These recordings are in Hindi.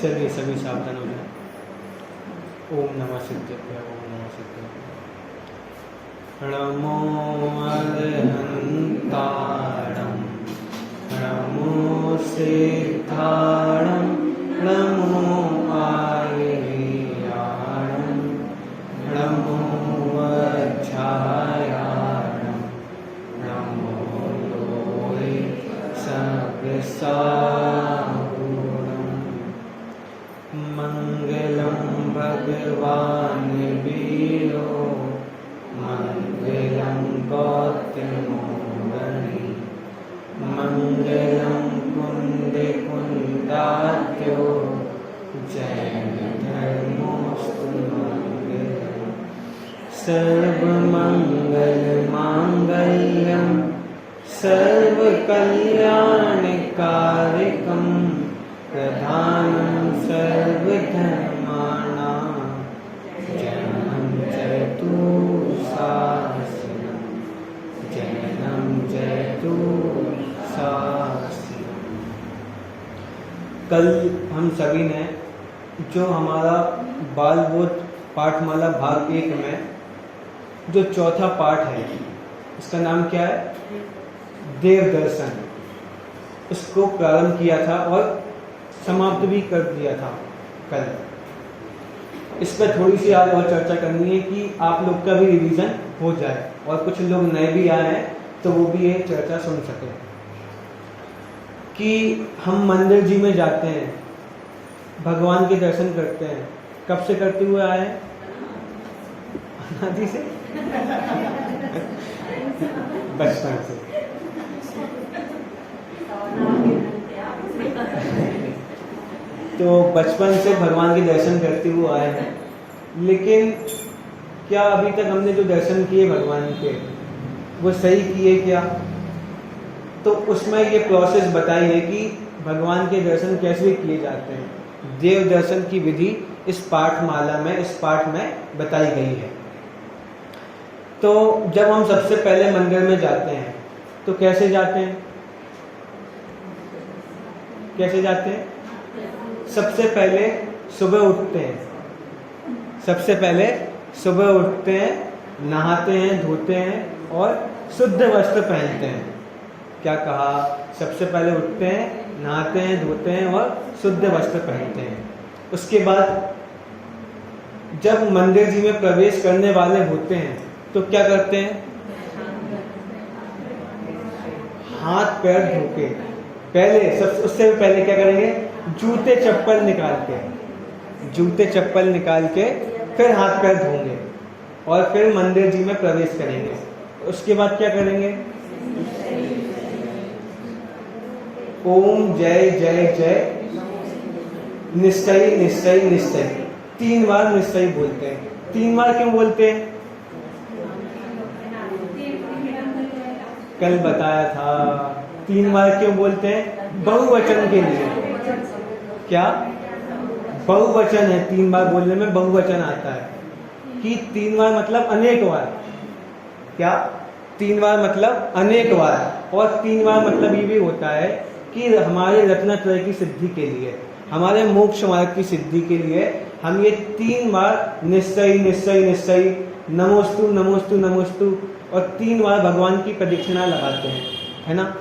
चलिए सभी सावधान हो जाए। ओम नमः सिद्धेभ्य, ओम नमः सिद्धेभ्य। नमो अरहन्ताणं, नमो सिद्धाणं, नमो आर्याणं, नमो वज्रायाणं, नमो लोहे सव्यसागुणं। मंगलं भगवान् वीरो, मंगलं गौतमोदनि, मंगलं कुन्दकुन्दाख्यो, जैनधर्मोऽस्तु मंगलम्। सर्वमङ्गलमाङ्गल्यं सर्वकल्याणकारिकं, प्रधानं सर्वधर्माणां, जन्मं जयतु शास्त्रम्, जन्मं जयतु शास्त्रम्। कल हम सभी ने जो हमारा बाल बोध पाठमाला भाग 1 में जो चौथा पाठ है, इसका नाम क्या है? देव दर्शन। इसको प्रारंभ किया था और समाप्त भी कर दिया था कल। इस पर थोड़ी सी आज और चर्चा करनी है कि आप लोग का भी रिवीजन हो जाए और कुछ लोग नए भी आए हैं तो वो भी ये चर्चा सुन सके। कि हम मंदिर जी में जाते हैं, भगवान के दर्शन करते हैं। कब से करते हुए आए हैं? अनादि से, बचपन से। तो बचपन से भगवान के दर्शन करते हुए आए हैं, लेकिन क्या अभी तक हमने जो दर्शन किए भगवान के वो सही किए क्या? तो उसमें ये प्रोसेस बताई है कि भगवान के दर्शन कैसे किए जाते हैं। देव दर्शन की विधि इस पाठमाला में, इस पाठ में बताई गई है। तो जब हम सबसे पहले मंदिर में जाते हैं तो कैसे जाते हैं? कैसे जाते हैं? सबसे पहले सुबह उठते हैं। सबसे पहले सुबह उठते हैं, नहाते हैं, धोते हैं और शुद्ध वस्त्र पहनते हैं। क्या कहा? सबसे पहले उठते हैं, नहाते हैं, धोते हैं और शुद्ध वस्त्र पहनते हैं। उसके बाद जब मंदिर जी में प्रवेश करने वाले होते हैं तो क्या करते हैं? हाथ पैर धो के पहले उससे पहले क्या करेंगे? जूते चप्पल निकाल के फिर हाथ पैर धोंगे और फिर मंदिर जी में प्रवेश करेंगे। उसके बाद क्या करेंगे? ओम जय जय जय निश्चय निश्चय निश्चय 3 बार निश्चय बोलते हैं। 3 बार क्यों बोलते हैं? कल बताया था 3 बार क्यों बोलते हैं? बहुवचन के लिए। क्या बहुवचन है? 3 बार बोलने में बहुवचन आता है कि 3 बार मतलब अनेक बार। क्या? 3 बार मतलब अनेक बार। और 3 बार मतलब ये भी होता है कि हमारे रत्नत्रय की सिद्धि के लिए, हमारे मोक्ष मार्ग की सिद्धि के लिए हम ये 3 बार निश्चय निश्चय निश्चय, नमोस्तु नमोस्तु नमोस्तु और 3 बार भगवान की प्रदक्षिणा लगाते हैं, है ना।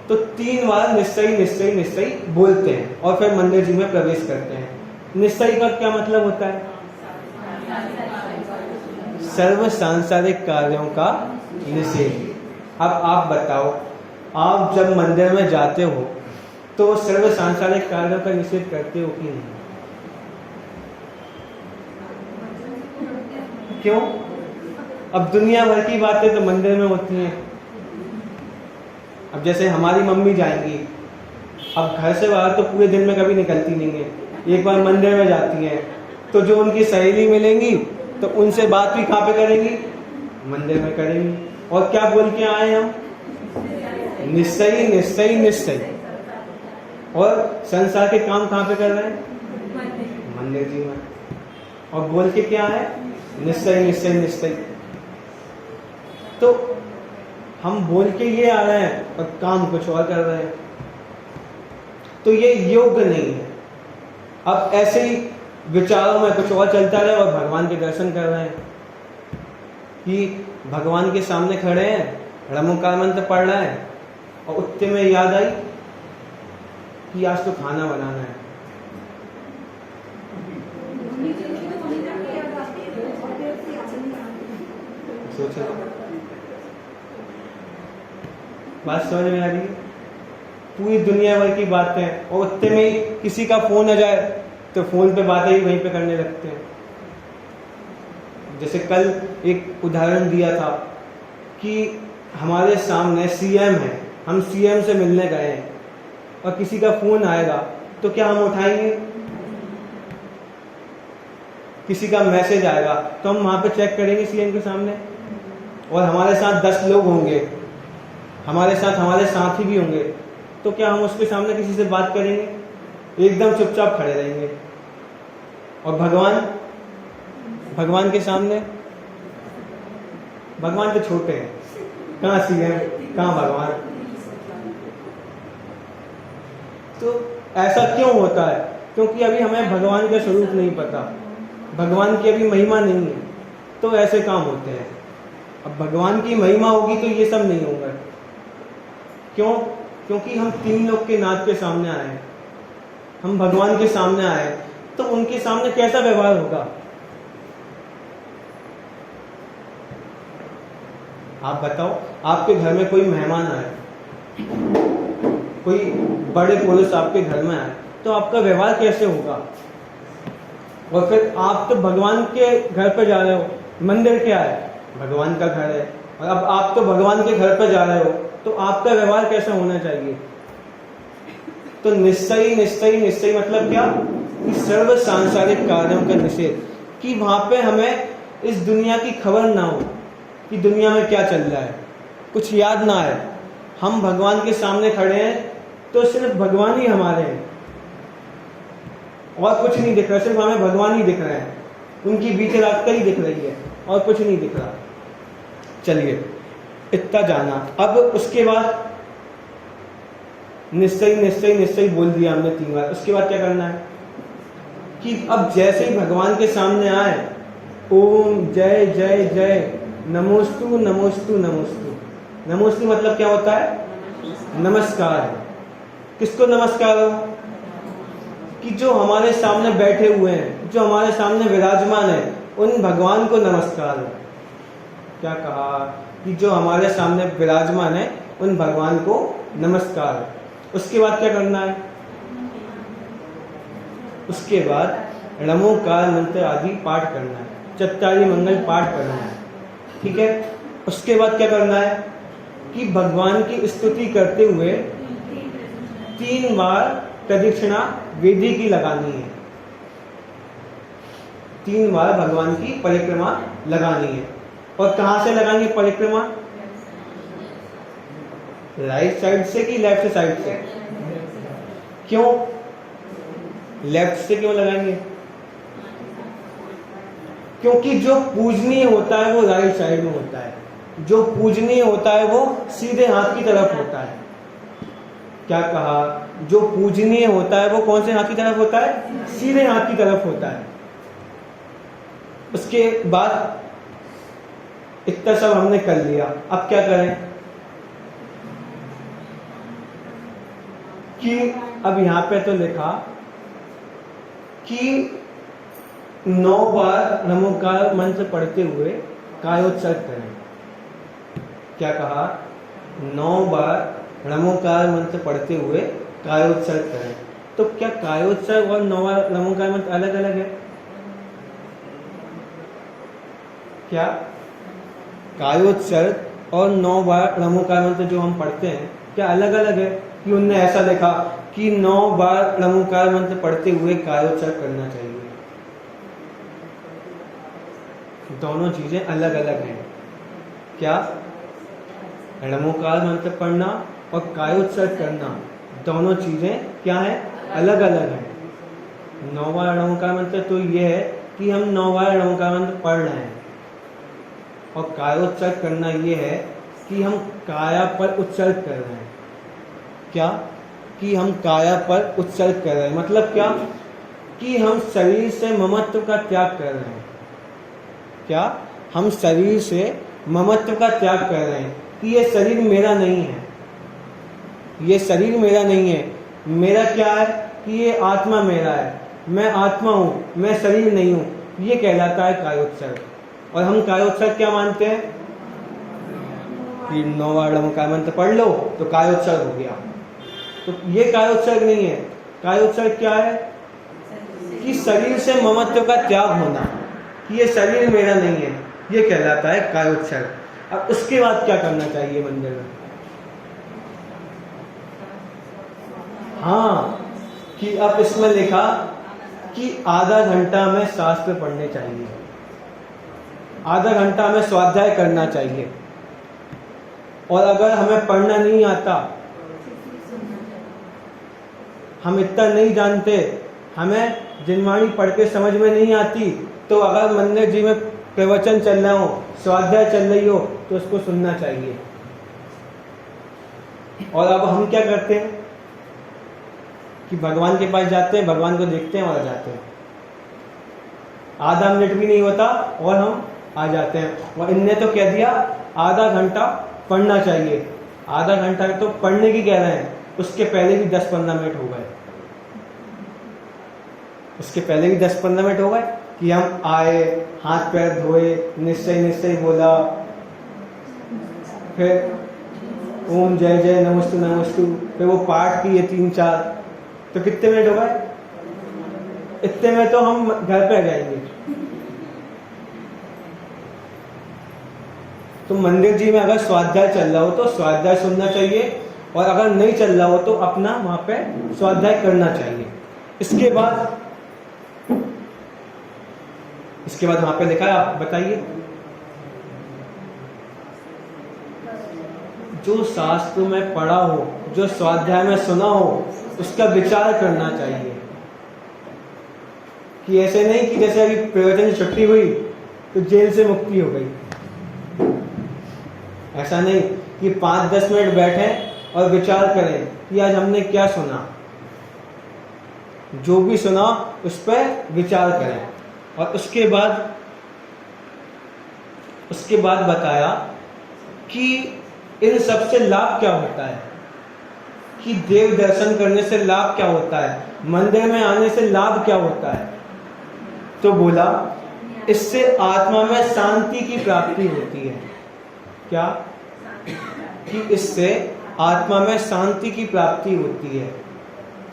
तो 3 बार निश्चय निश्चय निश्चय बोलते हैं और फिर मंदिर जी में प्रवेश करते हैं। निश्चय का क्या मतलब होता है? सर्व सांसारिक कार्यों का निषेध। अब आप बताओ, आप जब मंदिर में जाते हो तो सर्व सांसारिक कार्यों का निषेध करते हो कि नहीं? क्यों? अब दुनिया भर की बातें तो मंदिर में होती हैं। अब जैसे हमारी मम्मी जाएंगी, अब घर से बाहर तो पूरे दिन में कभी निकलती नहीं है, एक बार मंदिर में जाती हैं तो जो उनकी सहेली मिलेंगी तो उनसे बात भी कहाँ पे करेंगी? मंदिर में करेंगी। और क्या बोल के आए हम? निश्चय निश्चय निश्चय। और संसार के काम कहाँ पे कर रहे हैं? मंदिर जी में। और बोल के क्या है? निश्चय निश्चय निश्चय। तो हम बोल के ये आ रहे हैं और काम कुछ और कर रहे हैं, तो ये योग्य नहीं है। अब ऐसे ही विचारों में कुछ और चलता रहे और भगवान के दर्शन कर रहे हैं कि भगवान के सामने खड़े हैं, रमोकार मंत्र पढ़ रहे हैं और उतने में याद आई कि आज तो खाना बनाना है। सोच लो, बात समझ में आ रही है? पूरी दुनिया भर की बातें और उतने में ही किसी का फोन आ जाए तो फोन पे बातें ही वहीं पे करने लगते हैं। जैसे कल एक उदाहरण दिया था कि हमारे सामने सीएम है, हम सीएम से मिलने गए हैं और किसी का फोन आएगा तो क्या हम उठाएंगे? किसी का मैसेज आएगा तो हम वहां पे चेक करेंगे सीएम के सामने, और हमारे साथ 10 लोग होंगे, हमारे साथ हमारे साथी भी होंगे, तो क्या हम उसके सामने किसी से बात करेंगे? एकदम चुपचाप खड़े रहेंगे। और भगवान के सामने, भगवान तो छोटे हैं, कहाँ सीएम कहाँ भगवान। तो ऐसा क्यों होता है? क्योंकि अभी हमें भगवान का स्वरूप नहीं पता, भगवान की अभी महिमा नहीं है, तो ऐसे काम होते हैं। अब भगवान की महिमा होगी तो ये सब नहीं होगा। क्यों? क्योंकि हम 3 लोग के नाथ के सामने आए हैं, हम भगवान के सामने आए हैं, तो उनके सामने कैसा व्यवहार होगा? आप बताओ, आपके घर में कोई मेहमान आए, कोई बड़े पुरुष आपके घर में आए, तो आपका व्यवहार कैसे होगा? और फिर आप तो भगवान के घर पर जा रहे हो, मंदिर क्या है? भगवान का घर है, और अब आप तो भगवान के घर पर जा रहे हो, तो आपका व्यवहार कैसा होना चाहिए? तो निश्चय मतलब क्या? कि सर्व सांसारिक कार्यों का निषेध, कि वहां पे हमें इस दुनिया की खबर ना हो कि दुनिया में क्या चल रहा है, कुछ याद ना आए। हम भगवान के सामने खड़े हैं तो सिर्फ भगवान ही हमारे हैं, और कुछ नहीं दिख रहा, सिर्फ हमें भगवान ही दिख रहे हैं, उनकी बीच रास्ता ही दिख रही है और कुछ नहीं दिख रहा। चलिए, इतना जाना। अब उसके बाद निश्चय बोल दिया हमने 3 बार। उसके बाद क्या करना है कि अब जैसे ही भगवान के सामने आए, ओम जय जय जय नमोस्तु नमोस्तु नमोस्तु। नमोस्तु मतलब क्या होता है? नमस्कार है। किसको नमस्कार हो? कि जो हमारे सामने बैठे हुए हैं, जो हमारे सामने विराजमान है, उन भगवान को नमस्कार है। क्या कहा? कि जो हमारे सामने विराजमान है, उन भगवान को नमस्कार है। उसके बाद क्या करना है? उसके बाद रमोकार मंत्र आदि पाठ करना है, चत्तारी मंगल पाठ करना है। ठीक है? उसके बाद क्या करना है कि भगवान की स्तुति करते हुए 3 बार प्रदक्षिणा वेदी की लगानी है। 3 बार भगवान की परिक्रमा लगानी है। और कहां से लगानी है परिक्रमा? राइट साइड से कि लेफ्ट साइड से? क्यों लेफ्ट से क्यों लगाएंगे? क्योंकि जो पूजनीय होता है वो राइट साइड में होता है, जो पूजनीय होता है वो सीधे हाथ की तरफ होता है। क्या कहा? जो पूजनीय होता है वो कौन से हाथ की तरफ होता है? सीधे हाथ की तरफ होता है। उसके बाद इतना सब हमने कर लिया। अब क्या करें कि अब यहां पे तो लिखा कि 9 बार नमोकार मंत्र पढ़ते हुए कायोत्सर्ग करें। क्या कहा? 9 बार नमोकार मंत्र पढ़ते हुए कायोत्सर्ग करें। तो क्या कायोत्सर्ग और 9 बार नमोकार मंत्र अलग अलग है? क्या कायोत्सर्ग और 9 बार नमोकार मंत्र जो हम पढ़ते हैं क्या अलग अलग है? कि उनने ऐसा लिखा कि 9 बार नमोकार मंत्र पढ़ते हुए कायोत्सर्ग करना चाहिए। दोनों चीजें अलग अलग हैं। क्या? नमोकार मंत्र पढ़ना और कायोत्सर्ग करना, दोनों चीजें क्या है? अलग अलग हैं। 9 बार नमोकार मंत्र तो ये है कि हम 9 बार नमोकार मंत्र पढ़ रहे हैं, और कायोत्सर्ग करना ये है कि हम काया पर उत्सर्ग कर रहे हैं। क्या? कि हम काया पर उत्सर्ग कर रहे हैं। मतलब क्या? कि हम शरीर से ममत्व का त्याग कर रहे हैं। क्या हम शरीर से ममत्व का त्याग कर रहे हैं कि ये शरीर मेरा नहीं है, ये शरीर मेरा नहीं है। मेरा क्या है कि ये आत्मा मेरा है, मैं आत्मा हूँ, मैं शरीर नहीं हूँ। ये कहलाता है कायोत्सर्ग। और हम कायोत्सर्ग क्या मानते हैं कि 9 वार्णों का मंत्र पढ़ लो तो कायोत्सर्ग हो गया। तो ये कायोत्सर्ग नहीं है। कायोत्सर्ग क्या है कि शरीर से ममत्व का त्याग होना, कि ये शरीर मेरा नहीं है, ये कहलाता है कायोत्सर्ग। अब उसके बाद क्या करना चाहिए मंदिर में? हाँ, कि अब इसमें लिखा कि आधा घंटा में शास्त्र पढ़ने चाहिए, आधा घंटा में स्वाध्याय करना चाहिए। और अगर हमें पढ़ना नहीं आता, हम इतना नहीं जानते, हमें जिनवाणी पढ़ के समझ में नहीं आती, तो अगर मंदिर जी में प्रवचन चल रहा हो, स्वाध्याय चल रही हो, तो उसको सुनना चाहिए। और अब हम क्या करते हैं कि भगवान के पास जाते हैं, भगवान को देखते हैं और आ जाते हैं। आधा मिनट भी नहीं होता और हम आ जाते हैं। और इनने तो कह दिया आधा घंटा पढ़ना चाहिए। आधा घंटा तो पढ़ने की कह रहे हैं, उसके पहले भी 10-15 मिनट हो गए। उसके पहले भी 10-15 मिनट हो गए कि हम आए, हाथ पैर धोए, निश्चय निश्चय बोला, फिर ओम जय जय नमस्तु नमस्तु, फिर वो पाठ किए 3-4, तो कितने मिनट हो गए? इतने में तो हम घर पे आ जाएंगे। तो मंदिर जी में अगर स्वाध्याय चल रहा हो तो स्वाध्याय सुनना चाहिए, और अगर नहीं चल रहा हो तो अपना वहां पे स्वाध्याय करना चाहिए। इसके बाद वहां पे लिखा है, आप बताइए, जो शास्त्र में पढ़ा हो, जो स्वाध्याय में सुना हो, उसका विचार करना चाहिए। कि ऐसे नहीं कि जैसे अभी प्रवचन की छुट्टी हुई तो जेल से मुक्ति हो गई। ऐसा नहीं कि 5-10 मिनट बैठे और विचार करें कि आज हमने क्या सुना। जो भी सुना उस पर विचार करें। और उसके बाद बताया कि इन सब से लाभ क्या होता है, कि देव दर्शन करने से लाभ क्या होता है, मंदिर में आने से लाभ क्या होता है। तो बोला इससे आत्मा में शांति की प्राप्ति होती है। क्या? कि इससे आत्मा में शांति की प्राप्ति होती है।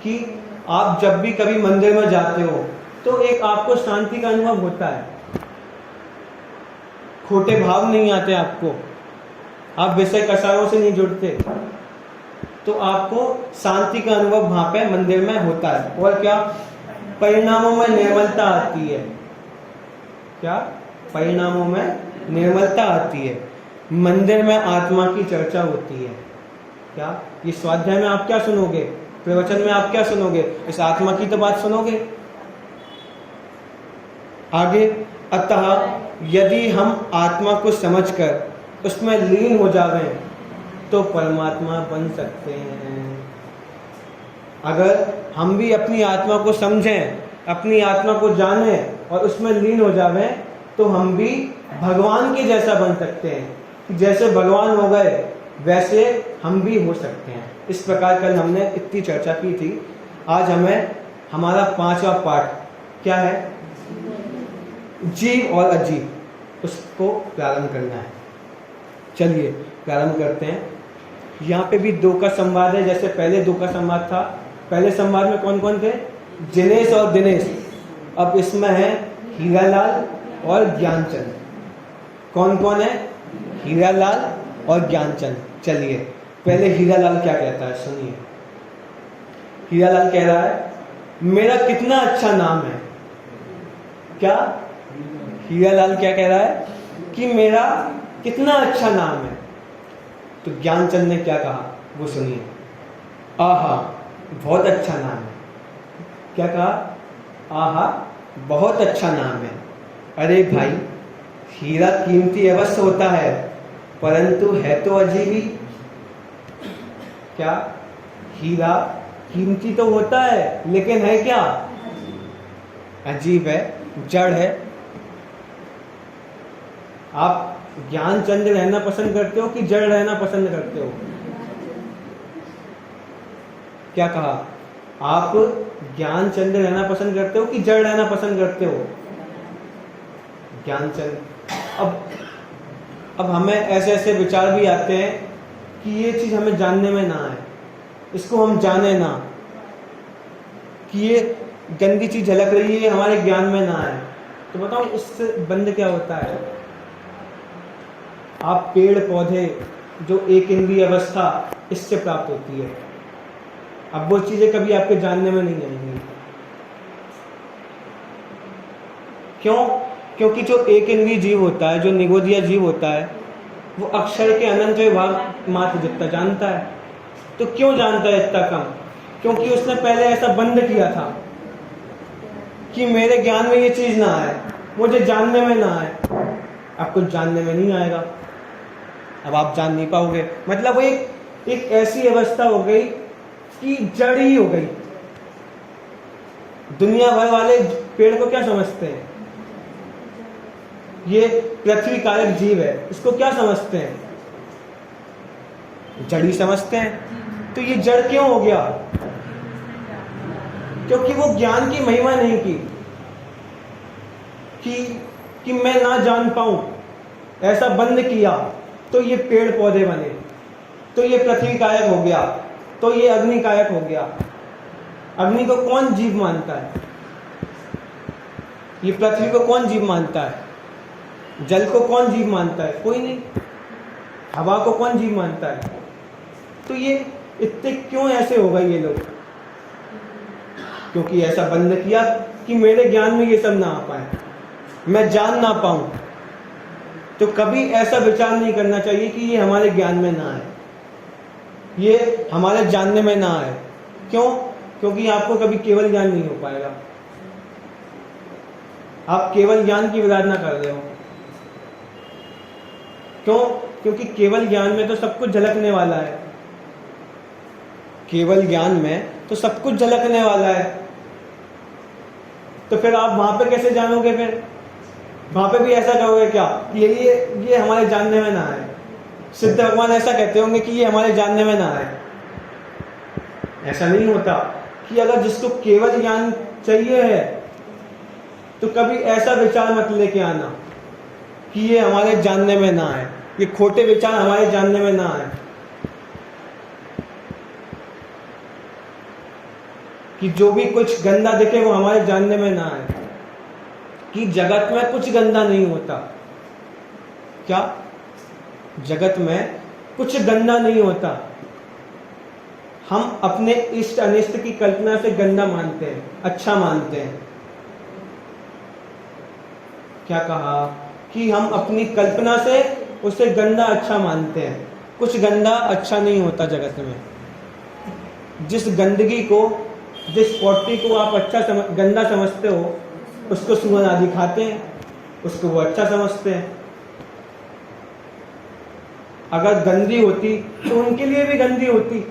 कि आप जब भी कभी मंदिर में जाते हो तो एक आपको शांति का अनुभव होता है, खोटे भाव नहीं आते आपको, आप विषय कषायों से नहीं जुड़ते, तो आपको शांति का अनुभव वहां पे मंदिर में होता है। और क्या? परिणामों में निर्मलता आती है। क्या? परिणामों में निर्मलता आती है। मंदिर में आत्मा की चर्चा होती है। क्या? ये स्वाध्याय में आप क्या सुनोगे, प्रवचन में आप क्या सुनोगे? इस आत्मा की तो बात सुनोगे। आगे, अतः यदि हम आत्मा को समझकर उसमें लीन हो जावें तो परमात्मा बन सकते हैं। अगर हम भी अपनी आत्मा को समझें, अपनी आत्मा को जानें और उसमें लीन हो जावें तो हम भी भगवान के जैसा बन सकते हैं। जैसे भगवान हो गए वैसे हम भी हो सकते हैं। इस प्रकार कल हमने इतनी चर्चा की थी। आज हमें हमारा 5वां पाठ क्या है? जीव और अजीव, उसको प्रारंभ करना है। चलिए प्रारंभ करते हैं। यहाँ पे भी 2 का संवाद है, जैसे पहले 2 का संवाद था। पहले संवाद में कौन कौन थे? जिनेश और दिनेश। अब इसमें है हीरालाल और ज्ञानचंद। कौन कौन है? हीरालाल और ज्ञानचंद। चलिए पहले हीरालाल क्या कहता है सुनिए। हीरालाल कह रहा है मेरा कितना अच्छा नाम है। क्या? हीरालाल क्या कह रहा है कि मेरा कितना अच्छा नाम है। तो ज्ञानचंद ने क्या कहा वो सुनिए। आहा बहुत अच्छा नाम है। क्या कहा? आहा बहुत अच्छा नाम है। अरे भाई, हीरा कीमती अवश्य होता है परंतु है तो अजीब ही। क्या? हीरा कीमती तो होता है लेकिन है क्या? अजीब है, जड़ है। आप ज्ञानचंद रहना पसंद करते हो कि जड़ रहना पसंद करते हो? क्या कहा? आप ज्ञानचंद रहना पसंद करते हो कि जड़ रहना पसंद करते हो? ज्ञानचंद। अब हमें ऐसे ऐसे विचार भी आते हैं कि ये चीज हमें जानने में ना आए, इसको हम जाने ना, कि ये गंदी चीज झलक रही है हमारे ज्ञान में ना आए। तो बताओ इससे बंद क्या होता है? आप पेड़ पौधे जो एक इंद्रिय अवस्था इससे प्राप्त होती है, अब वो चीजें कभी आपके जानने में नहीं आएंगी। क्यों? क्योंकि जो एक इंद्रिय जीव होता है, जो निगोदिया जीव होता है, वो अक्षर के अनंत विभाग मात्र जितना जानता है। तो क्यों जानता है इतना कम? क्योंकि उसने पहले ऐसा बंद किया था कि मेरे ज्ञान में ये चीज ना आए, मुझे जानने में ना आए। अब कुछ जानने में नहीं आएगा, अब आप जान नहीं पाओगे। मतलब वो एक ऐसी अवस्था हो गई कि जड़ ही हो गई। दुनिया भर वाले पेड़ को क्या समझते हैं? ये पृथ्वी कारक जीव है, इसको क्या समझते हैं? जड़ ही समझते हैं। तो ये जड़ क्यों हो गया? क्योंकि वो ज्ञान की महिमा नहीं की कि मैं ना जान पाऊं, ऐसा बंद किया तो ये पेड़ पौधे बने, तो ये पृथ्वी कायक हो गया, तो ये अग्नि कायक हो गया। अग्नि को कौन जीव मानता है? ये पृथ्वी को कौन जीव मानता है? जल को कौन जीव मानता है? कोई नहीं। हवा को कौन जीव मानता है? तो ये इतने क्यों ऐसे हो गए ये लोग? क्योंकि ऐसा बंद किया कि मेरे ज्ञान में ये सब ना आ पाए, मैं जान ना पाऊं। तो कभी ऐसा विचार नहीं करना चाहिए कि ये हमारे ज्ञान में ना आए, ये हमारे जानने में ना आए। क्यों? क्योंकि आपको कभी केवल ज्ञान नहीं हो पाएगा। आप केवल ज्ञान की विराधना कर रहे हो। क्यों? क्योंकि केवल ज्ञान में तो सब कुछ झलकने वाला है। केवल ज्ञान में तो सब कुछ झलकने वाला है। तो फिर आप वहां पे कैसे जानोगे? फिर वहां पे भी ऐसा कहोगे क्या कि ये हमारे जानने में ना आए? सिद्ध भगवान ऐसा कहते होंगे कि ये हमारे जानने में ना आए? ऐसा नहीं होता कि अगर जिसको केवल ज्ञान चाहिए है तो कभी ऐसा विचार मत लेके आना कि ये हमारे जानने में ना आए, ये खोटे विचार हमारे जानने में ना आए। कि जो भी कुछ गंदा दिखे वो हमारे जानने में ना आए। कि जगत में कुछ गंदा नहीं होता। क्या? जगत में कुछ गंदा नहीं होता। हम अपने इष्ट अनिष्ट की कल्पना से गंदा मानते हैं, अच्छा मानते हैं। क्या कहा? कि हम अपनी कल्पना से उसे गंदा अच्छा मानते हैं। कुछ गंदा अच्छा नहीं होता जगत में। जिस गंदगी को, जिस पॉटी को आप गंदा समझते हो, उसको सुअर आदि खाते हैं, उसको वो अच्छा समझते हैं। अगर गंदी होती तो उनके लिए भी गंदी होती।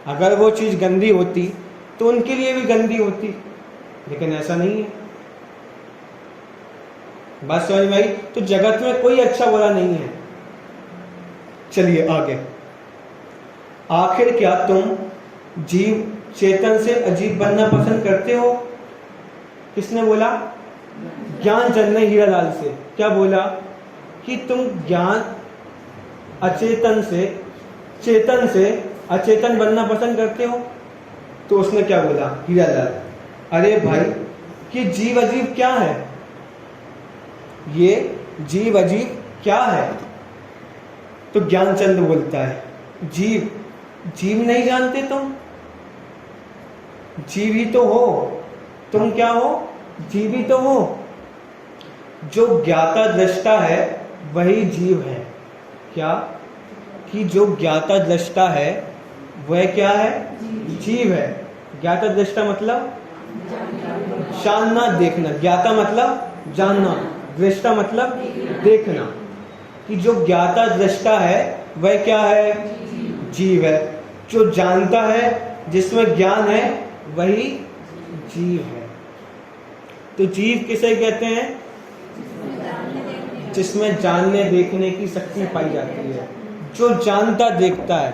अगर वो चीज गंदी होती तो उनके लिए भी गंदी होती, लेकिन ऐसा नहीं है। बात समझ में आई? तो जगत में कोई अच्छा बुरा नहीं है। चलिए आगे। आखिर क्या तुम जीव चेतन से अजीब बनना पसंद करते हो? किसने बोला? ज्ञानचंद ने हीरालाल से। क्या बोला? कि तुम ज्ञान अचेतन से चेतन से अचेतन बनना पसंद करते हो। तो उसने क्या बोला? हीरालाल, अरे भाई ये जीव अजीब क्या है? ये जीव अजीब क्या है? तो ज्ञानचंद बोलता है, जीव नहीं जानते तुम? जीव ही तो हो। तुम क्या हो? जीव ही तो हो। जो ज्ञाता दृष्टा है वही जीव है। क्या? कि जो ज्ञाता दृष्टा है वह क्या है? जीव है। ज्ञाता दृष्टा मतलब जानना, देखना। ज्ञाता मतलब जानना, दृष्टा मतलब देखना। कि जो ज्ञाता दृष्टा है वह क्या है? जीव है। जो जानता है, जिसमें ज्ञान है, वही जीव है। तो जीव किसे कहते हैं? जिसमें जानने देखने की शक्ति पाई जाती है। जो जानता देखता है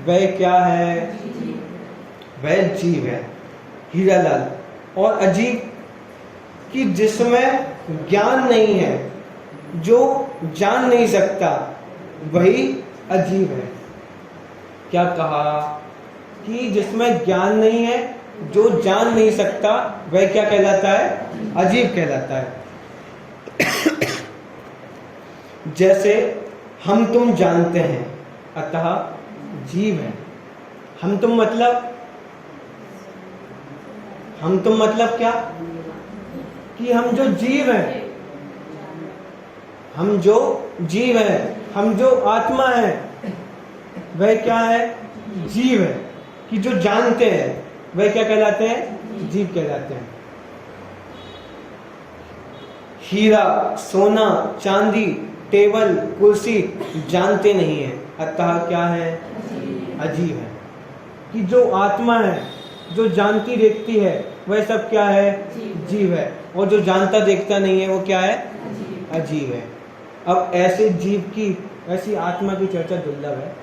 वह क्या है? वह जीव है। हीरालाल, और अजीब कि जिसमें ज्ञान नहीं है, जो जान नहीं सकता, वही अजीब है। क्या कहा? कि जिसमें ज्ञान नहीं है, जो जान नहीं सकता, वह क्या कहलाता है? अजीब कहलाता है। जैसे हम तुम जानते हैं, अतः जीव है। हम तुम मतलब क्या? कि हम जो जीव हैं, हम जो जीव हैं, हम जो आत्मा है, वह क्या है? जीव है। कि जो जानते हैं वह क्या कहलाते हैं? जीव कहलाते हैं। हीरा, सोना, चांदी, टेबल, कुर्सी जानते नहीं है, अतः क्या है? अजीब है। कि जो आत्मा है, जो जानती देखती है, वह सब क्या है? जीव है। और जो जानता देखता नहीं है, वो क्या है? अजीब है। अब ऐसे जीव की, ऐसी आत्मा की चर्चा दुर्लभ है।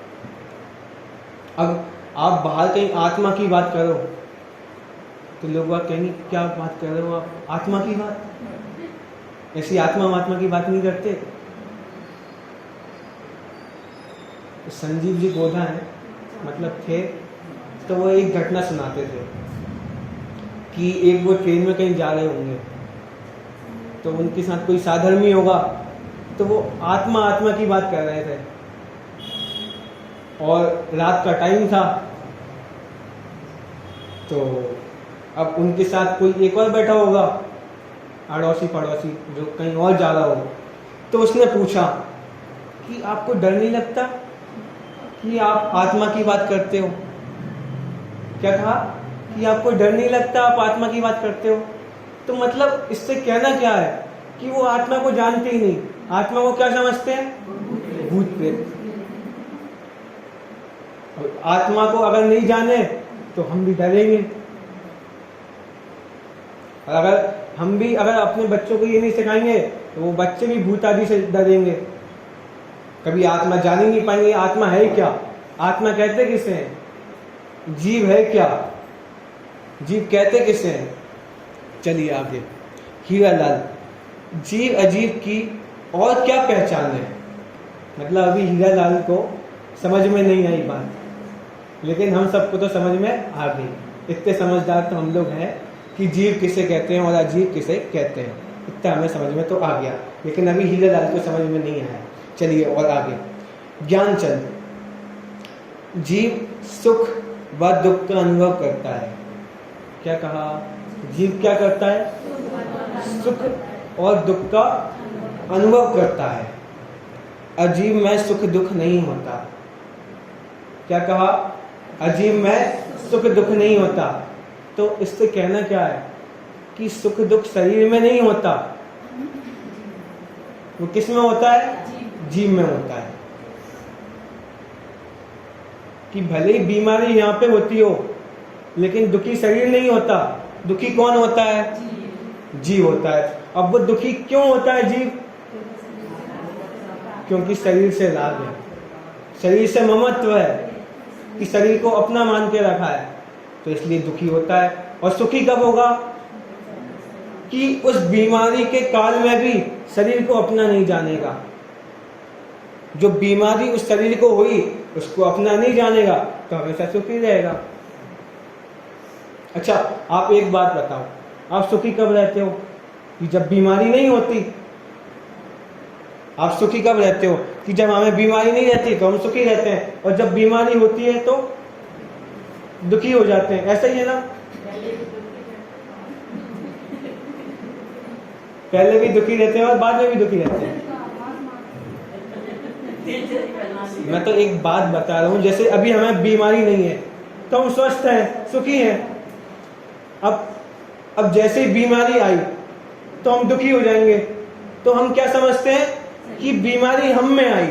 अब आप बाहर कहीं आत्मा की बात करो तो लोग बात कहेंगे क्या बात कर रहे हो आप? आत्मा की बात? ऐसी आत्मा की बात नहीं करते। संजीव जी गोधा है, मतलब थे, तो वो एक घटना सुनाते थे कि एक वो ट्रेन में कहीं जा रहे होंगे, तो उनके साथ कोई साधर्मी होगा, तो वो आत्मा की बात कर रहे थे, और रात का टाइम था। तो अब उनके साथ कोई एक और बैठा होगा, अड़ोसी पड़ोसी, जो कहीं और जा रहा हो। तो उसने पूछा कि आपको डर नहीं लगता कि आप आत्मा की बात करते हो? क्या कहा? कि आपको डर नहीं लगता आप आत्मा की बात करते हो? तो मतलब इससे कहना क्या है? कि वो आत्मा को जानते ही नहीं। आत्मा को क्या समझते हैं? भूत प्रेत। आत्मा को अगर नहीं जाने तो हम भी डरेंगे। और अगर अपने बच्चों को ये नहीं सिखाएंगे तो वो बच्चे भी भूत आदि से डरेंगे, कभी आत्मा जान ही नहीं पाएंगे। आत्मा है क्या? आत्मा कहते किसे हैं? जीव है क्या? जीव कहते किसे हैं? चलिए आगे। हीरालाल, जीव अजीब की और क्या पहचान है? मतलब अभी हीरालाल को समझ में नहीं आई बात, लेकिन हम सबको तो समझ में आ गई। इतने समझदार तो हम लोग हैं कि जीव किसे कहते हैं और अजीब किसे कहते हैं, इतना हमें समझ में तो आ गया। लेकिन अभी हीरालाल को समझ में नहीं आया। चलिए और आगे। ज्ञानचंद, जीव सुख व दुख का अनुभव करता है। क्या कहा? जीव क्या करता है? सुख और दुख का अनुभव करता है। अजीब में सुख दुख नहीं होता। क्या कहा? अजीब में सुख दुख नहीं होता। तो इससे कहना क्या है? कि सुख दुख शरीर में नहीं होता, वो किस में होता है? जीव में होता है। कि भले ही बीमारी यहाँ पे होती हो, लेकिन दुखी शरीर नहीं होता। दुखी कौन होता है? जीव होता है। अब वो दुखी क्यों होता है जीव? क्योंकि शरीर से राग है, शरीर से ममत्व है, कि शरीर को अपना मान के रखा है, तो इसलिए दुखी होता है। और सुखी कब होगा? कि उस बीमारी के काल में भी शरीर को अपना नहीं जानेगा। जो बीमारी उस शरीर को हुई उसको अपना नहीं जानेगा, तो हमेशा सुखी रहेगा। अच्छा, आप एक बात बताओ, आप सुखी कब रहते हो? कि जब बीमारी नहीं होती। आप सुखी कब रहते हो? कि जब हमें बीमारी नहीं रहती तो हम सुखी रहते हैं, और जब बीमारी होती है तो दुखी हो जाते हैं। ऐसा ही है ना? पहले भी दुखी रहते हैं और बाद में भी दुखी रहते हैं। मैं तो एक बात बता रहा हूं, जैसे अभी हमें बीमारी नहीं है तो हम स्वस्थ हैं, सुखी हैं। अब जैसे ही बीमारी आई तो हम दुखी हो जाएंगे। तो हम क्या समझते हैं? कि बीमारी हम में आई।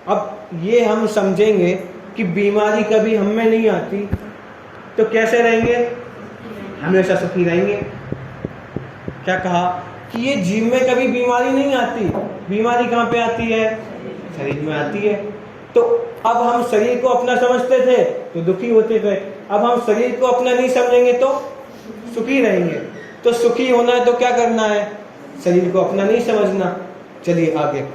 अब ये हम समझेंगे कि बीमारी कभी हम में नहीं आती, तो कैसे रहेंगे? हमेशा सुखी रहेंगे। क्या कहा कि ये जीव में कभी बीमारी नहीं आती। बीमारी कहाँ पे आती है? शरीर में आती है। तो अब हम शरीर को अपना समझते थे तो दुखी होते थे, अब हम शरीर को अपना नहीं समझेंगे तो सुखी रहेंगे। तो सुखी होना है तो क्या करना है? शरीर को अपना नहीं समझना। चलिए आगे,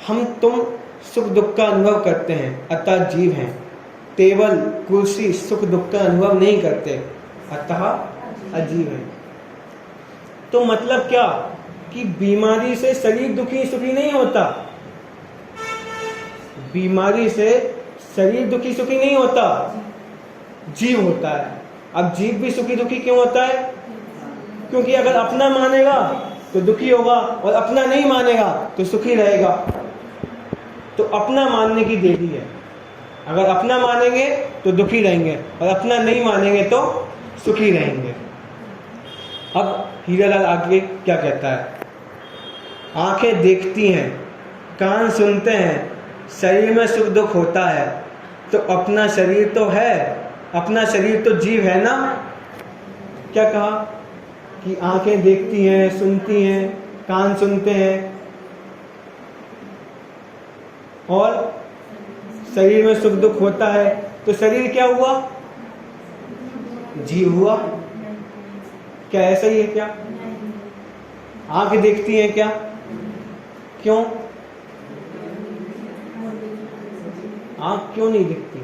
हम तुम सुख दुख का अनुभव करते हैं अतः जीव हैं, टेबल कुर्सी सुख दुख का अनुभव नहीं करते अतः अजीव हैं। तो मतलब क्या कि बीमारी से शरीर दुखी सुखी नहीं होता, बीमारी से शरीर दुखी सुखी नहीं होता, जीव होता है। अब जीव भी सुखी दुखी क्यों होता है? क्योंकि अगर अपना मानेगा तो दुखी होगा और अपना नहीं मानेगा तो सुखी रहेगा। तो अपना मानने की देरी है। अगर अपना मानेंगे तो दुखी रहेंगे और अपना नहीं मानेंगे तो सुखी रहेंगे। अब हीरालाल आगे क्या कहता है? आंखें देखती हैं, कान सुनते हैं, शरीर में सुख दुख होता है, तो अपना शरीर तो है, अपना शरीर तो जीव है ना। क्या कहा कि आंखें देखती हैं, सुनती हैं, कान सुनते हैं और शरीर में सुख दुख होता है, तो शरीर क्या हुआ? जीव हुआ। क्या ऐसा ही है क्या? आंख देखती है क्या? क्यों? आंख क्यों नहीं दिखती?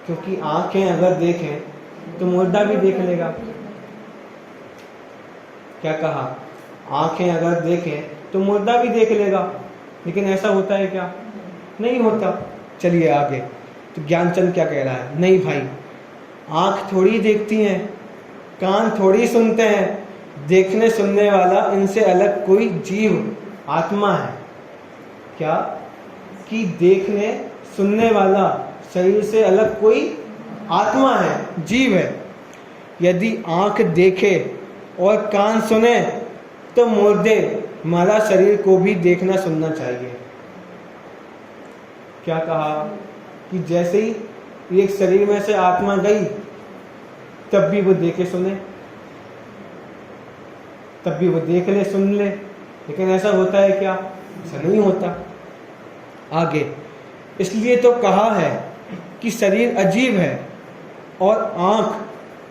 क्योंकि आंखें अगर देखें तो मुर्दा भी देख लेगा। क्या कहा? आंखें अगर देखें तो मुर्दा भी देख लेगा। लेकिन ऐसा होता है क्या? नहीं होता। चलिए आगे, तो ज्ञानचंद क्या कह रहा है? नहीं भाई, आंख थोड़ी देखती हैं, कान थोड़ी सुनते हैं, देखने सुनने वाला इनसे अलग कोई जीव आत्मा है। क्या? कि देखने सुनने वाला शरीर से अलग कोई आत्मा है, जीव है। यदि आंख देखे और कान सुने तो मुर्दे मरा शरीर को भी देखना सुनना चाहिए। क्या कहा कि जैसे ही एक शरीर में से आत्मा गई तब भी वो देखे सुने, तब भी वो देख ले सुन ले। लेकिन ऐसा होता है क्या? ऐसा नहीं होता। आगे, इसलिए तो कहा है कि शरीर अजीब है और आँख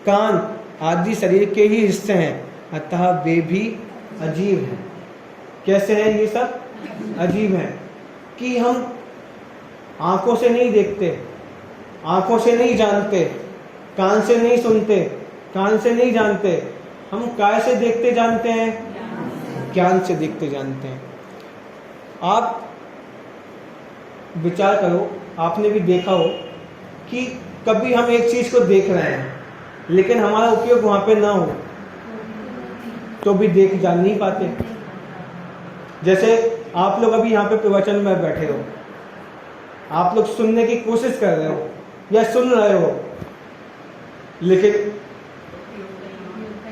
कान आदि शरीर के ही हिस्से हैं, अतः वे भी अजीब हैं। कैसे हैं ये सब? अजीब हैं कि हम आँखों से नहीं देखते, आँखों से नहीं जानते, कान से नहीं सुनते, कान से नहीं जानते, हम काय से देखते जानते हैं? ज्ञान से देखते जानते हैं। आप विचार करो, आपने भी देखा हो कि कभी हम एक चीज़ को देख रहे हैं लेकिन हमारा उपयोग वहाँ पे ना हो तो भी देख जान नहीं पाते। जैसे आप लोग अभी यहाँ पे प्रवचन में बैठे हो, आप लोग सुनने की कोशिश कर रहे हो या सुन रहे हो, लेकिन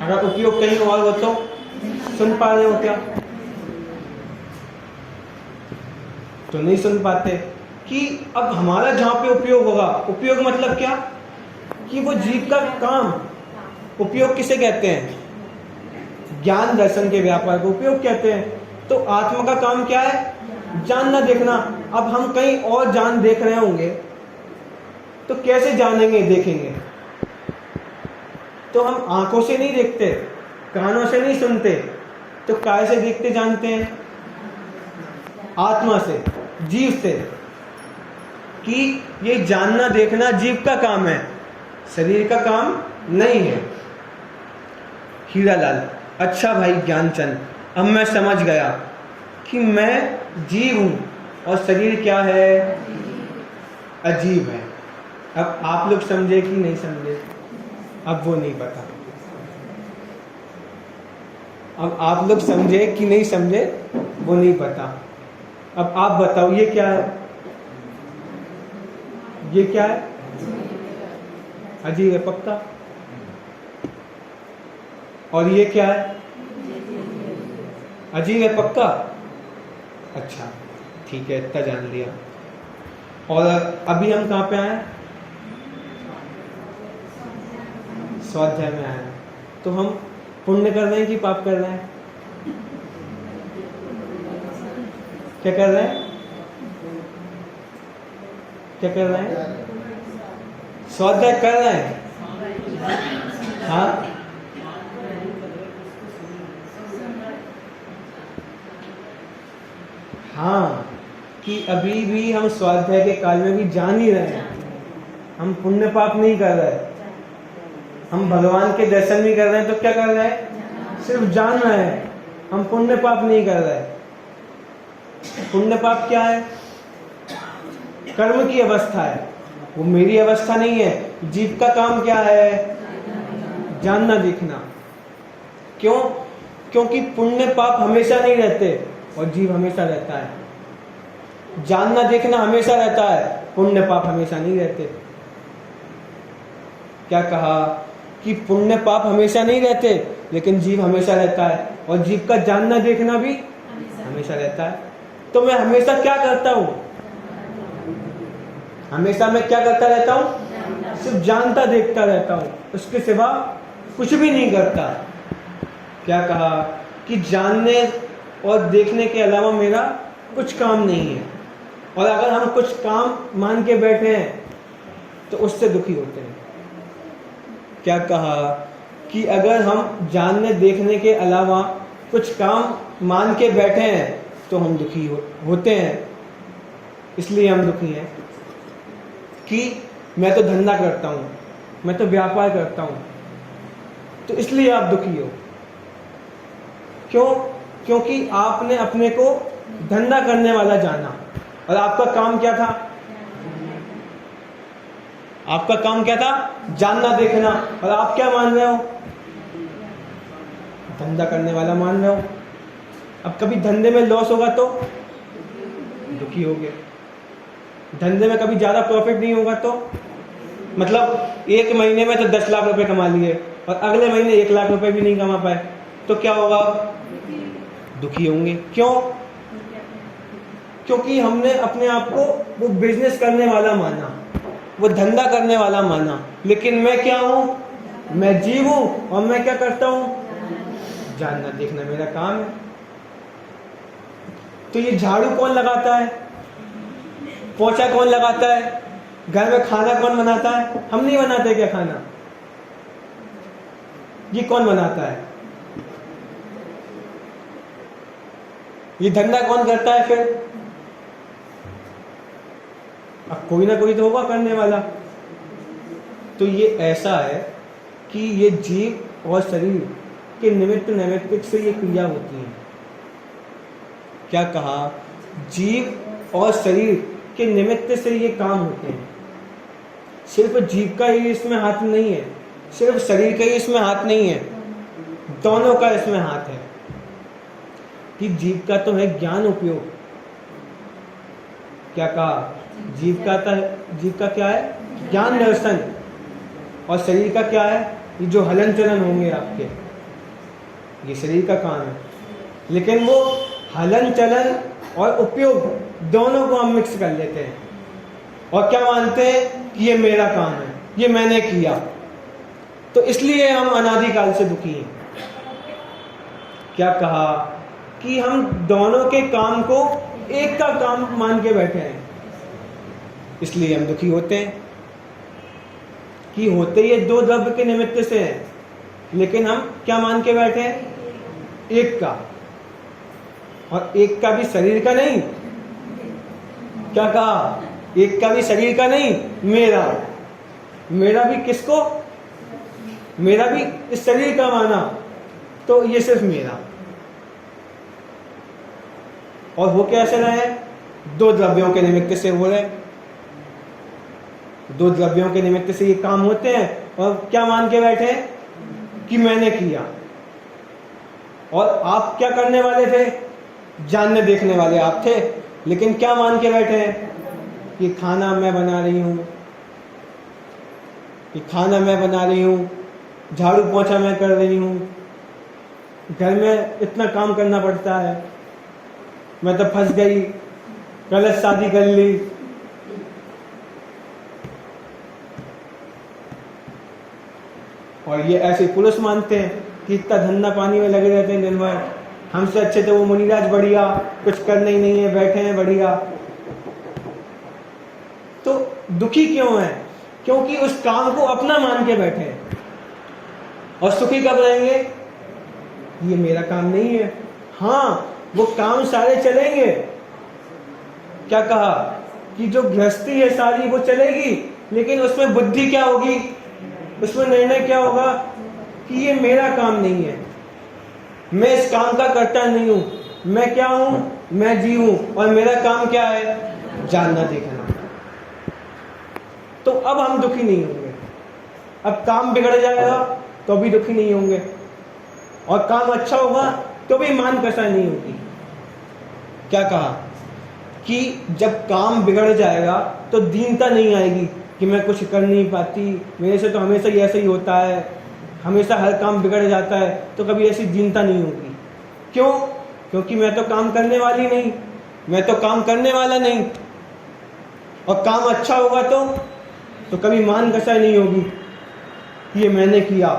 अगर उपयोग कहीं और हो तो सुन पा रहे हो क्या? तो नहीं सुन पाते। कि अब हमारा जहाँ पे उपयोग होगा, उपयोग मतलब क्या? कि वो जीव का काम, उपयोग किसे कहते हैं? ज्ञान दर्शन के व्यापार को उपयोग कहते हैं। तो आत्मा का काम क्या है? जानना देखना। अब हम कहीं और जान देख रहे होंगे तो कैसे जानेंगे देखेंगे? तो हम आंखों से नहीं देखते, कानों से नहीं सुनते, तो काय से देखते जानते हैं? आत्मा से, जीव से। कि ये जानना देखना जीव का काम है, शरीर का काम नहीं है। हीरालाल, अच्छा भाई ज्ञानचंद, अब मैं समझ गया कि मैं जीव हूं और शरीर क्या है? अजीब है। अब आप लोग समझे कि नहीं समझे? अब वो नहीं पता। अब आप लोग समझे कि नहीं समझे वो नहीं पता। अब आप बताओ, ये क्या है? ये क्या है? अजीब है पक्का। और ये क्या है? अजीब है पक्का। अच्छा ठीक है, इतना जान लिया। और अभी हम कहाँ पे आए? स्वाध्याय में आए हैं, तो हम पुण्य कर रहे हैं कि पाप कर रहे हैं? क्या कर रहे हैं? क्या कर रहे हैं? स्वाध्याय कर रहे हैं। हाँ, हाँ, कि अभी भी हम स्वाध्याय के काल में भी जान ही रहे हैं, हम पुण्य पाप नहीं कर रहे, हम भगवान के दर्शन भी कर रहे हैं, तो क्या कर रहे हैं? सिर्फ जान रहे हैं, हम पुण्य पाप नहीं कर रहे। पुण्य पाप क्या है? कर्म की अवस्था है, वो मेरी अवस्था नहीं है। जीव का काम क्या है? जानना देखना। क्यों? क्योंकि पुण्य पाप हमेशा नहीं रहते और जीव हमेशा रहता है। जानना देखना हमेशा रहता है, पुण्य पाप हमेशा नहीं रहते। क्या कहा? कि पुण्य पाप हमेशा नहीं रहते, लेकिन जीव हमेशा रहता है, और जीव का जानना देखना भी हमेशा रहता है। तो मैं हमेशा क्या करता हूं? हमेशा मैं क्या करता रहता हूं? सिर्फ जानता देखता रहता हूं, उसके सिवा कुछ भी नहीं करता। क्या कहा? कि जानने और देखने के अलावा मेरा कुछ काम नहीं है, और अगर हम कुछ काम मान के बैठे हैं तो उससे दुखी होते हैं। क्या कहा? कि अगर हम जानने देखने के अलावा कुछ काम मान के बैठे हैं तो हम दुखी होते हैं। इसलिए हम दुखी हैं कि मैं तो धंधा करता हूं, मैं तो व्यापार करता हूं, तो इसलिए आप दुखी हो। क्यों? क्योंकि आपने अपने को धंधा करने वाला जाना, और आपका काम क्या था? आपका काम क्या था? जानना देखना। और आप क्या मान रहे हो? धंधा करने वाला मान रहे हो। अब कभी धंधे में लॉस होगा तो दुखी होगे, धंधे में कभी ज्यादा प्रॉफिट नहीं होगा तो, मतलब एक महीने में तो 10 लाख रुपए कमा लिए और अगले महीने 1 लाख रुपए भी नहीं कमा पाए, तो क्या होगा? दुखी होंगे। क्यों? क्योंकि हमने अपने आप को वो बिजनेस करने वाला माना, वो धंधा करने वाला माना। लेकिन मैं क्या हूं? मैं जीव हूं, और मैं क्या करता हूं? जानना देखना मेरा काम है। तो ये झाड़ू कौन लगाता है? पोछा कौन लगाता है? घर में खाना कौन बनाता है? हम नहीं बनाते क्या खाना? ये कौन बनाता है? ये धंधा कौन करता है फिर? अब कोई ना कोई तो होगा करने वाला। तो ये ऐसा है कि ये जीव और शरीर के निमित्त नैमित्तिक से ये क्रिया होती है। क्या कहा? जीव और शरीर के निमित्त से ये काम होते हैं। सिर्फ जीव का ही इसमें हाथ नहीं है, सिर्फ शरीर का ही इसमें हाथ नहीं है, दोनों का इसमें हाथ है। कि जीव का तो है ज्ञान उपयोग। क्या कहा? जीव का क्या है? ज्ञान दर्शन। और शरीर का क्या है? ये जो हलन चलन होंगे आपके, ये शरीर का काम है। लेकिन वो हलन चलन और उपयोग दोनों को हम मिक्स कर लेते हैं और क्या मानते हैं कि ये मेरा काम है, ये मैंने किया। तो इसलिए हम अनादिकाल से दुखी हैं। क्या कहा? कि हम दोनों के काम को एक का काम मान के बैठे हैं, इसलिए हम दुखी होते हैं। कि होते ये दो द्रव्य के निमित्त से हैं, लेकिन हम क्या मान के बैठे हैं? एक का, और एक का भी शरीर का नहीं। क्या कहा? एक का भी शरीर का नहीं, मेरा। मेरा भी किसको? मेरा भी इस शरीर का माना, तो ये सिर्फ मेरा। और वो कैसे रहे? दो द्रव्यों के निमित्त से हो रहे। दो द्रव्यों के निमित्त से ये काम होते हैं, और क्या मान के बैठे हैं? कि मैंने किया। और आप क्या करने वाले थे? जानने देखने वाले आप थे, लेकिन क्या मान के बैठे हैं? कि खाना मैं बना रही हूं, कि खाना मैं बना रही हूं, झाड़ू पोछा मैं कर रही हूं, घर में इतना काम करना पड़ता है, मैं तो फंस गई, गलत शादी कर ली। और ये ऐसे पुरुष मानते हैं कि इतना धंधा पानी में लगे रहते हैं दिन भर, हमसे अच्छे तो वो मुनिराज बढ़िया, कुछ करना ही नहीं है, बैठे हैं बढ़िया। तो दुखी क्यों है? क्योंकि उस काम को अपना मान के बैठे हैं। और सुखी कब रहेंगे? ये मेरा काम नहीं है। हाँ, वो काम सारे चलेंगे। क्या कहा कि जो गृहस्थी है सारी वो चलेगी, लेकिन उसमें बुद्धि क्या होगी, उसमें निर्णय क्या होगा कि ये मेरा काम नहीं है, मैं इस काम का कर्ता नहीं हूं। मैं क्या हूं? मैं जीव हूं, और मेरा काम क्या है? जानना देखना। तो अब हम दुखी नहीं होंगे। अब काम बिगड़ जाएगा तो भी दुखी नहीं होंगे, और काम अच्छा होगा तो भी मान कसा नहीं होगी। क्या कहा कि जब काम बिगड़ जाएगा तो दीनता नहीं आएगी कि मैं कुछ कर नहीं पाती, मेरे से तो हमेशा ही ऐसा ही होता है, हमेशा हर काम बिगड़ जाता है, तो कभी ऐसी दीनता नहीं होगी। क्यों? क्योंकि मैं तो काम करने वाली नहीं, मैं तो काम करने वाला नहीं। और काम अच्छा होगा तो कभी मान कसाई नहीं होगी कि ये मैंने किया,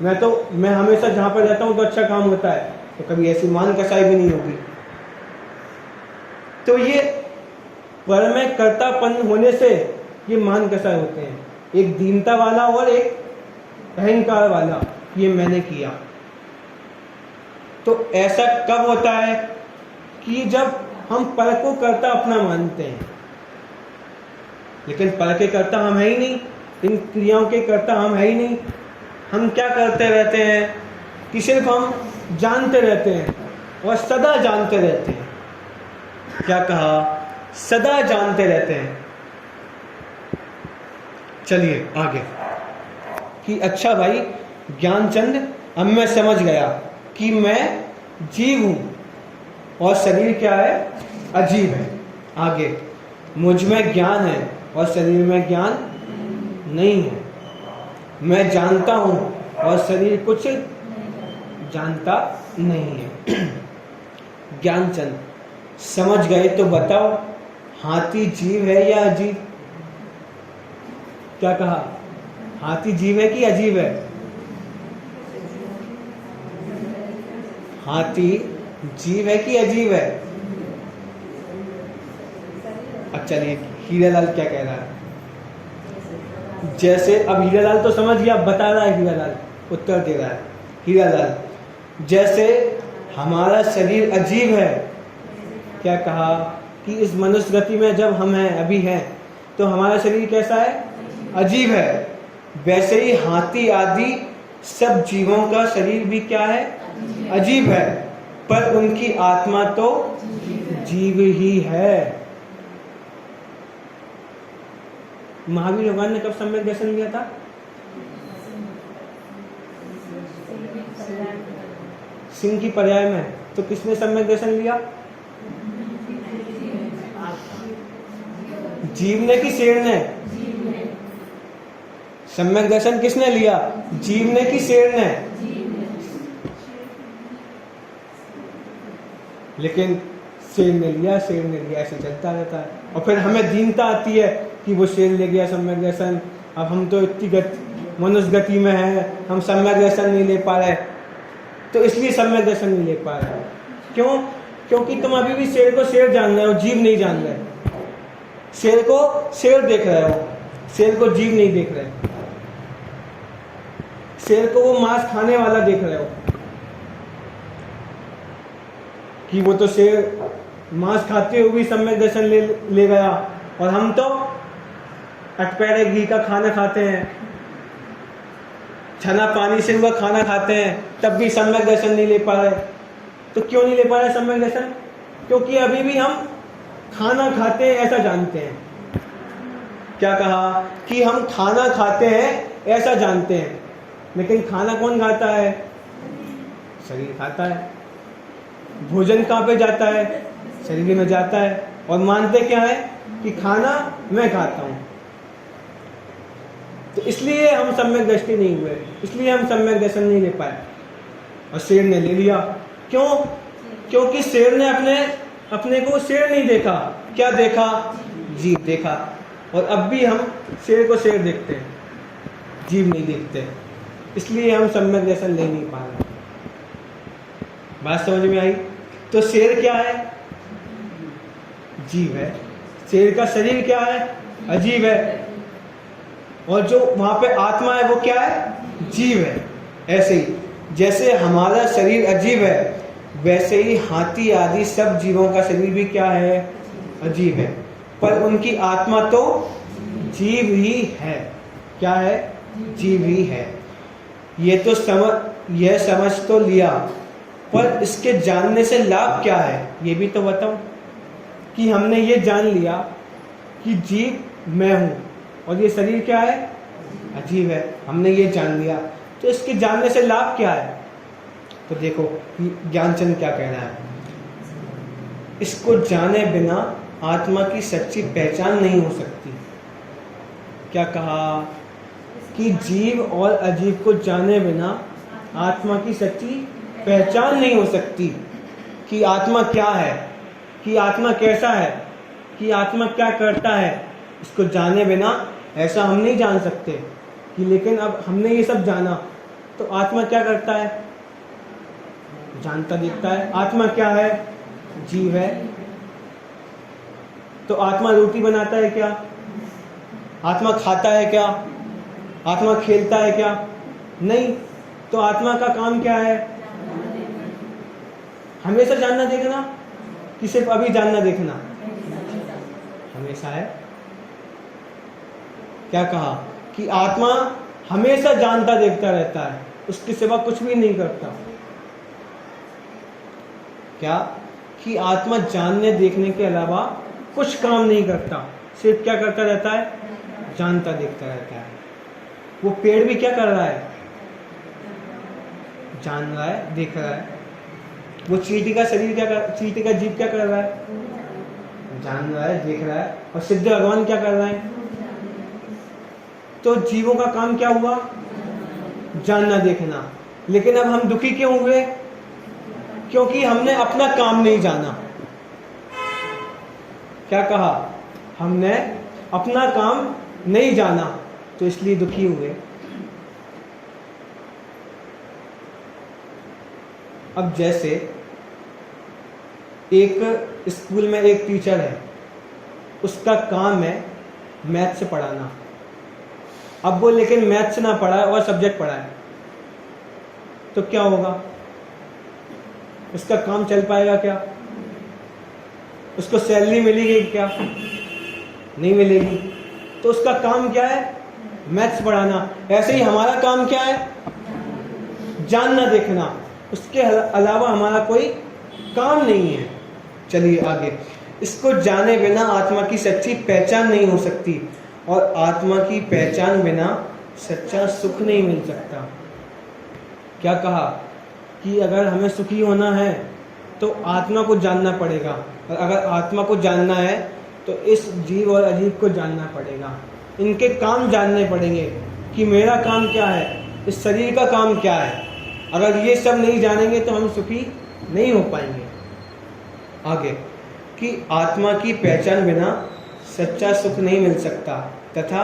मैं हमेशा जहाँ पर जाता हूँ तो अच्छा काम होता है, तो कभी ऐसी मान कसाई भी नहीं होगी। तो ये परमय कर्तापन होने से ये मान कसाई होते हैं, एक दीनता वाला और एक अहंकार वाला, ये मैंने किया। तो ऐसा कब होता है कि जब हम पर को कर्ता अपना मानते हैं, लेकिन पर के कर्ता हम है ही नहीं, इन क्रियाओं के कर्ता हम है ही नहीं। हम क्या करते रहते हैं कि सिर्फ हम जानते रहते हैं और सदा जानते रहते हैं। क्या कहा? सदा जानते रहते हैं। चलिए आगे कि अच्छा भाई ज्ञानचंद, अब मैं समझ गया कि मैं जीव हूं और शरीर क्या है? अजीब है। आगे, मुझ में ज्ञान है और शरीर में ज्ञान नहीं है। मैं जानता हूं और शरीर कुछ जानता नहीं है। ज्ञानचंद, समझ गए तो बताओ, हाथी जीव है या अजीब? क्या कहा? हाथी जीव है कि अजीब है? हाथी जीव है कि अजीब है? अब चलिए हीरालाल क्या कह रहा है। जैसे अब हीरालाल तो समझ गया, बता रहा है हीरालाल, उत्तर दे रहा है हीरालाल। जैसे हमारा शरीर अजीब है, क्या कहा कि इस मनुष्य गति में जब हम हैं, अभी हैं, तो हमारा शरीर कैसा है? अजीब है। वैसे ही हाथी आदि सब जीवों का शरीर भी क्या है? अजीब है, पर उनकी आत्मा तो जीव ही है। महावीर भगवान ने कब सम्यक दर्शन लिया था? सिंह की पर्याय में। तो किसने सम्यक दर्शन लिया? जीव ने कि शेर ने? सम्यक दर्शन किसने लिया? जीव ने कि शेर ने? लेकिन शेर ने लिया, ऐसे चलता रहता है। और फिर हमें दीनता आती है कि वो शेर ले गया सम्यक दर्शन, अब हम तो इतनी मनुष्य गति में हैं, हम सम्यक दर्शन नहीं ले पा रहे, तो इसलिए सम्यक दर्शन नहीं ले पा रहे। क्यों? क्योंकि तुम अभी भी शेर को शेर जान रहे हो, जीव नहीं जान रहे। शेर को शेर देख रहे हो, शेर को जीव नहीं देख रहे। शेर को वो मांस खाने वाला देख रहे हो कि वो तो शेर मांस खाते हुए भी सम्यक दर्शन ले गया, और हम तो अटपैरे घी का खाना खाते हैं, छना पानी से हुआ खाना खाते हैं, तब भी सम्यक दर्शन नहीं ले पा रहे। तो क्यों नहीं ले पा रहे सम्यक दर्शन? क्योंकि अभी भी हम खाना खाते हैं ऐसा जानते हैं। क्या कहा कि हम खाना खाते हैं ऐसा जानते हैं, लेकिन खाना कौन खाता है? शरीर खाता है। भोजन कहाँ पे जाता है? शरीर में जाता है। और मानते क्या है कि खाना मैं खाता हूं। तो इसलिए हम सम्यक दृष्टि नहीं हुए, इसलिए हम सम्यक दर्शन नहीं ले पाए। और शेर ने ले लिया। क्यों? क्योंकि शेर ने अपने को शेर नहीं देखा। क्या देखा? जीव देखा। और अब भी हम शेर को शेर देखते हैं, जीव नहीं देखते। इसलिए हम सम्यक दर्शन ले नहीं पा रहे। बात समझ में आई? तो शेर क्या है? जीव है। शेर का शरीर क्या है? अजीव है। और जो वहां पे आत्मा है वो क्या है? जीव है। ऐसे ही जैसे हमारा शरीर अजीब है, वैसे ही हाथी आदि सब जीवों का शरीर भी क्या है? अजीब है, पर उनकी आत्मा तो जीव ही है। क्या है? जीव ही है। यह समझ तो लिया, पर इसके जानने से लाभ क्या है ये भी तो बताओ। कि हमने ये जान लिया कि जीव मैं हूं और ये शरीर क्या है? अजीब है। हमने ये जान लिया, तो इसके जानने से लाभ क्या है? तो देखो ज्ञानचंद क्या कह रहा है। इसको जाने बिना आत्मा की सच्ची पहचान नहीं हो सकती। क्या कहा? कि जीव और अजीब को जाने बिना आत्मा की सच्ची पहचान नहीं हो सकती। कि आत्मा क्या है, कि आत्मा कैसा है, कि आत्मा क्या करता है, इसको जाने बिना ऐसा हम नहीं जान सकते। कि लेकिन अब हमने ये सब जाना, तो आत्मा क्या करता है? जानता दिखता है। आत्मा क्या है? जीव है। तो आत्मा रोटी बनाता है क्या? आत्मा खाता है क्या? आत्मा खेलता है क्या? नहीं। तो आत्मा का काम क्या है? हमेशा जानना देखना कि सिर्फ अभी जानना देखना? हमेशा है। क्या कहा? कि आत्मा हमेशा जानता देखता रहता है, उसके सिवा कुछ भी नहीं करता। क्या? कि आत्मा जानने देखने के अलावा कुछ काम नहीं करता, सिर्फ क्या करता रहता है? जानता देखता रहता है। वो पेड़ भी क्या कर रहा है? जान रहा है, देख रहा है। वो चींटी का शरीर चींटी का जीव क्या कर रहा है? जान रहा है, देख रहा है। और सिद्ध भगवान क्या कर रहे हैं? तो जीवों का काम क्या हुआ? जानना देखना। लेकिन अब हम दुखी क्यों हुए? क्योंकि हमने अपना काम नहीं जाना। क्या कहा? हमने अपना काम नहीं जाना, तो इसलिए दुखी हुए। अब जैसे एक स्कूल में एक टीचर है, उसका काम है मैथ से पढ़ाना। अब वो लेकिन मैथ से ना पढ़ाए और सब्जेक्ट पढ़ाए, तो क्या होगा? उसका काम चल पाएगा क्या? उसको सैलरी मिलेगी क्या? नहीं मिलेगी। तो उसका काम क्या है? मैथ्स पढ़ाना। ऐसे ही हमारा काम क्या है? जानना देखना। उसके अलावा हमारा कोई काम नहीं है। चलिए आगे। इसको जाने बिना आत्मा की सच्ची पहचान नहीं हो सकती, और आत्मा की पहचान बिना सच्चा सुख नहीं मिल सकता। क्या कहा? कि अगर हमें सुखी होना है तो आत्मा को जानना पड़ेगा, और अगर आत्मा को जानना है तो इस जीव और अजीब को जानना पड़ेगा। इनके काम जानने पड़ेंगे कि मेरा काम क्या है, इस शरीर का काम क्या है। अगर ये सब नहीं जानेंगे तो हम सुखी नहीं हो पाएंगे। आगे कि आत्मा की पहचान बिना सच्चा सुख नहीं मिल सकता, तथा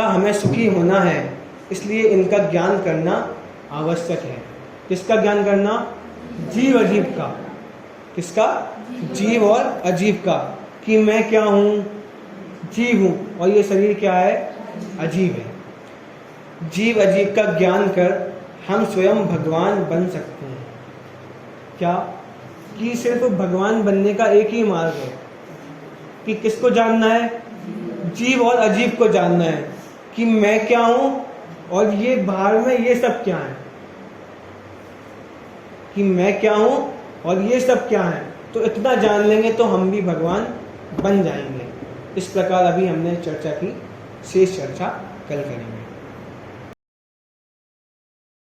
हमें सुखी होना है, इसलिए इनका ज्ञान करना आवश्यक है। किसका ज्ञान करना? जीव अजीब का। किसका? जीव और अजीब का। कि मैं क्या हूँ? जीव हूँ, और ये शरीर क्या है? अजीब है। जीव अजीब का ज्ञान कर हम स्वयं भगवान बन सकते हैं। क्या? कि सिर्फ भगवान बनने का एक ही मार्ग है। कि किसको जानना है? जीव और अजीब को जानना है कि मैं क्या हूं और ये बाहर में ये सब क्या है। कि मैं क्या हूं और ये सब क्या है, तो इतना जान लेंगे तो हम भी भगवान बन जाएंगे। इस प्रकार अभी हमने चर्चा की, शेष चर्चा कल करेंगे।